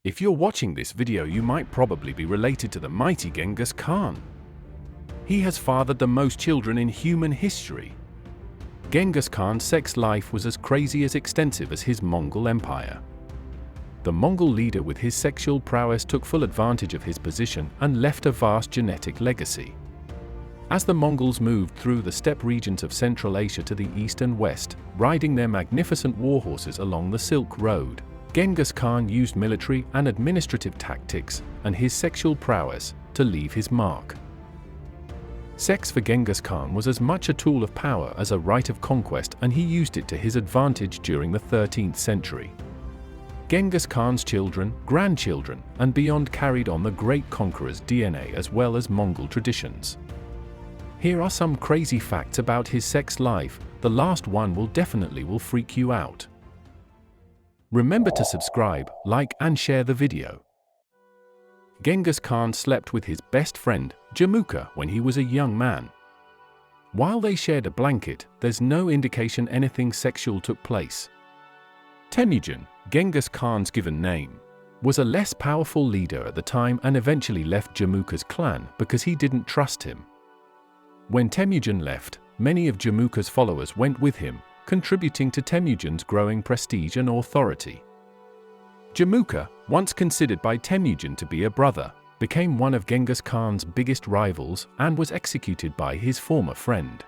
If you're watching this video, you might probably be related to the mighty Genghis Khan. He has fathered the most children in human history. Genghis Khan's sex life was as crazy as extensive as his Mongol Empire. The Mongol leader with his sexual prowess took full advantage of his position and left a vast genetic legacy. As the Mongols moved through the steppe regions of Central Asia to the east and west, riding their magnificent warhorses along the Silk Road, Genghis Khan used military and administrative tactics and his sexual prowess to leave his mark. Sex for Genghis Khan was as much a tool of power as a right of conquest, and he used it to his advantage during the 13th century. Genghis Khan's children, grandchildren, and beyond carried on the great conqueror's DNA as well as Mongol traditions. Here are some crazy facts about his sex life. The last one will definitely freak you out. Remember to subscribe, like, and share the video. Genghis Khan slept with his best friend, Jamuka, when he was a young man. While they shared a blanket, there's no indication anything sexual took place. Temujin, Genghis Khan's given name, was a less powerful leader at the time and eventually left Jamuka's clan because he didn't trust him. When Temujin left, many of Jamuka's followers went with him, contributing to Temujin's growing prestige and authority. Jamuka, once considered by Temujin to be a brother, became one of Genghis Khan's biggest rivals and was executed by his former friend.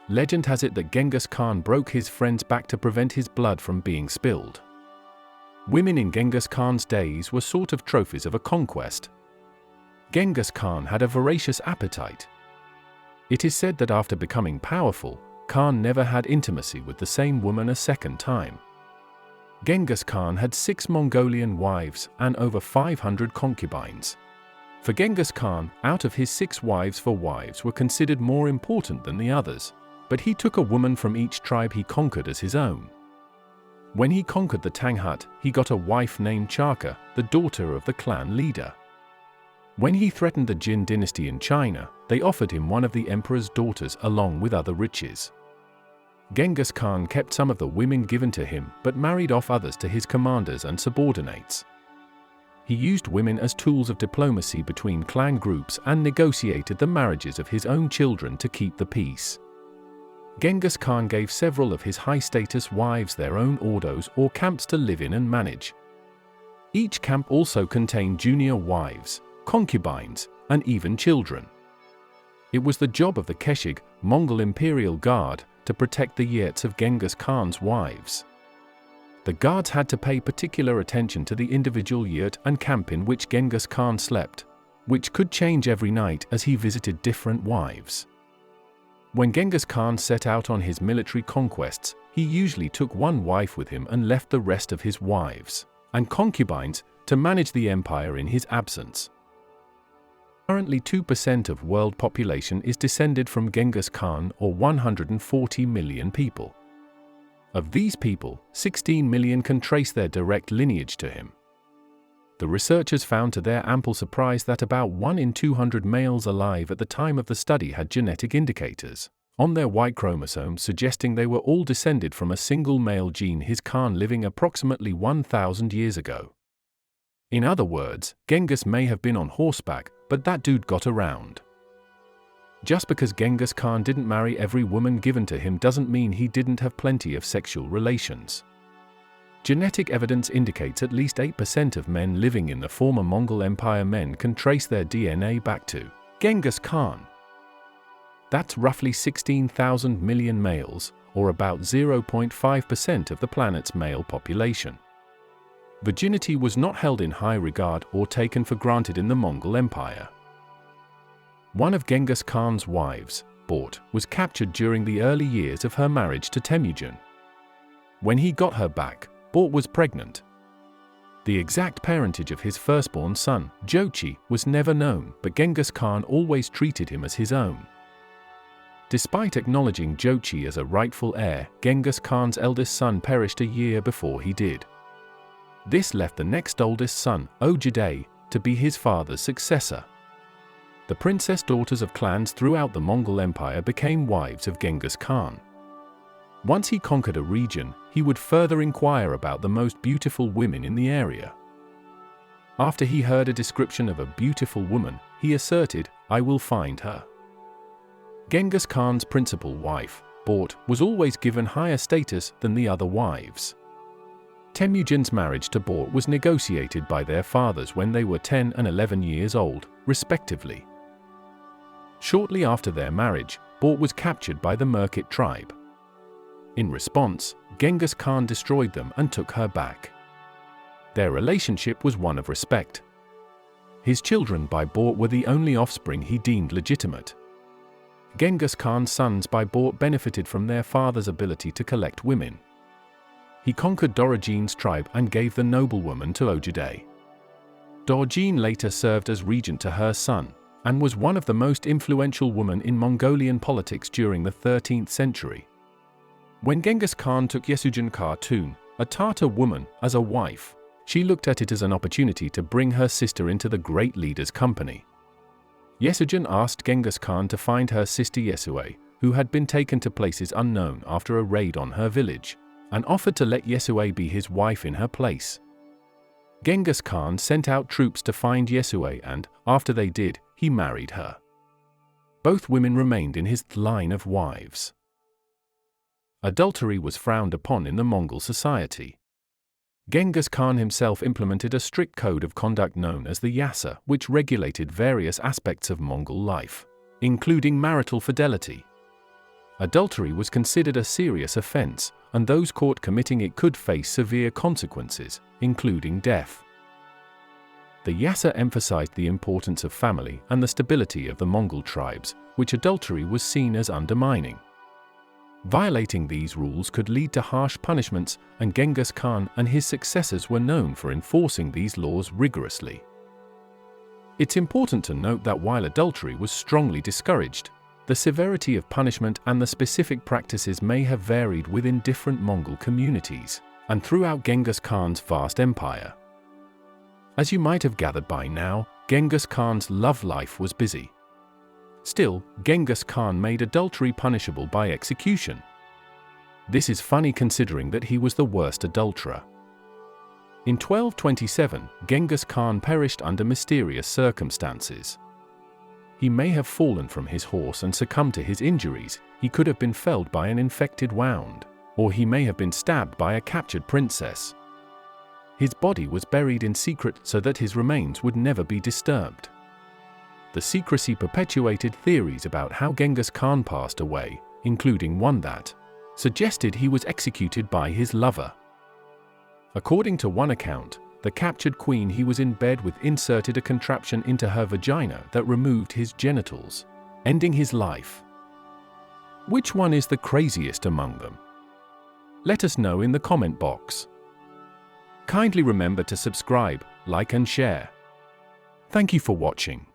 Legend has it that Genghis Khan broke his friend's back to prevent his blood from being spilled. Women in Genghis Khan's days were sort of trophies of a conquest. Genghis Khan had a voracious appetite. It is said that after becoming powerful, Khan never had intimacy with the same woman a second time. Genghis Khan had 6 Mongolian wives and over 500 concubines. For Genghis Khan, out of his 6 wives, 4 wives were considered more important than the others, but he took a woman from each tribe he conquered as his own. When he conquered the Tanghut, he got a wife named Chaka, the daughter of the clan leader. When he threatened the Jin dynasty in China, they offered him one of the emperor's daughters along with other riches. Genghis Khan kept some of the women given to him but married off others to his commanders and subordinates. He used women as tools of diplomacy between clan groups and negotiated the marriages of his own children to keep the peace. Genghis Khan gave several of his high-status wives their own ordos or camps to live in and manage. Each camp also contained junior wives, concubines, and even children. It was the job of the Keshig, Mongol Imperial Guard, to protect the yurts of Genghis Khan's wives. The guards had to pay particular attention to the individual yurt and camp in which Genghis Khan slept, which could change every night as he visited different wives. When Genghis Khan set out on his military conquests, he usually took one wife with him and left the rest of his wives and concubines to manage the empire in his absence. Currently 2% of world population is descended from Genghis Khan, or 140 million people. Of these people, 16 million can trace their direct lineage to him. The researchers found to their ample surprise that about 1 in 200 males alive at the time of the study had genetic indicators on their Y chromosome suggesting they were all descended from a single male gene, his Khan living approximately 1,000 years ago. In other words, Genghis may have been on horseback, but that dude got around. Just because Genghis Khan didn't marry every woman given to him doesn't mean he didn't have plenty of sexual relations. Genetic evidence indicates at least 8% of men living in the former Mongol Empire men can trace their DNA back to Genghis Khan. That's roughly 16,000 million males, or about 0.5% of the planet's male population. Virginity was not held in high regard or taken for granted in the Mongol Empire. One of Genghis Khan's wives, Bort, was captured during the early years of her marriage to Temujin. When he got her back, Bort was pregnant. The exact parentage of his firstborn son, Jochi, was never known, but Genghis Khan always treated him as his own. Despite acknowledging Jochi as a rightful heir, Genghis Khan's eldest son perished a year before he did. This left the next oldest son, Ojide, to be his father's successor. The princess daughters of clans throughout the Mongol Empire became wives of Genghis Khan. Once he conquered a region, he would further inquire about the most beautiful women in the area. After he heard a description of a beautiful woman, he asserted, "I will find her." Genghis Khan's principal wife, Bort, was always given higher status than the other wives. Temujin's marriage to Bort was negotiated by their fathers when they were 10 and 11 years old, respectively. Shortly after their marriage, Bort was captured by the Merkit tribe. In response, Genghis Khan destroyed them and took her back. Their relationship was one of respect. His children by Bort were the only offspring he deemed legitimate. Genghis Khan's sons by Bort benefited from their father's ability to collect women. He conquered Dorogene's tribe and gave the noblewoman to Ojide. Dorjene later served as regent to her son, and was one of the most influential women in Mongolian politics during the 13th century. When Genghis Khan took Yesugin Khatun, a Tatar woman, as a wife, she looked at it as an opportunity to bring her sister into the great leader's company. Yesugin asked Genghis Khan to find her sister Yesue, who had been taken to places unknown after a raid on her village, and offered to let Yesue be his wife in her place. Genghis Khan sent out troops to find Yesue and, after they did, he married her. Both women remained in his line of wives. Adultery was frowned upon in the Mongol society. Genghis Khan himself implemented a strict code of conduct known as the Yasa, which regulated various aspects of Mongol life, including marital fidelity. Adultery was considered a serious offense, and those caught committing it could face severe consequences, including death. The Yasa emphasized the importance of family and the stability of the Mongol tribes, which adultery was seen as undermining. Violating these rules could lead to harsh punishments, and Genghis Khan and his successors were known for enforcing these laws rigorously. It's important to note that while adultery was strongly discouraged, the severity of punishment and the specific practices may have varied within different Mongol communities, and throughout Genghis Khan's vast empire. As you might have gathered by now, Genghis Khan's love life was busy. Still, Genghis Khan made adultery punishable by execution. This is funny considering that he was the worst adulterer. In 1227, Genghis Khan perished under mysterious circumstances. He may have fallen from his horse and succumbed to his injuries, he could have been felled by an infected wound, or he may have been stabbed by a captured princess. His body was buried in secret so that his remains would never be disturbed. The secrecy perpetuated theories about how Genghis Khan passed away, including one that suggested he was executed by his lover. According to one account, the captured queen he was in bed with inserted a contraption into her vagina that removed his genitals, ending his life. Which one is the craziest among them? Let us know in the comment box. Kindly remember to subscribe, like and share. Thank you for watching.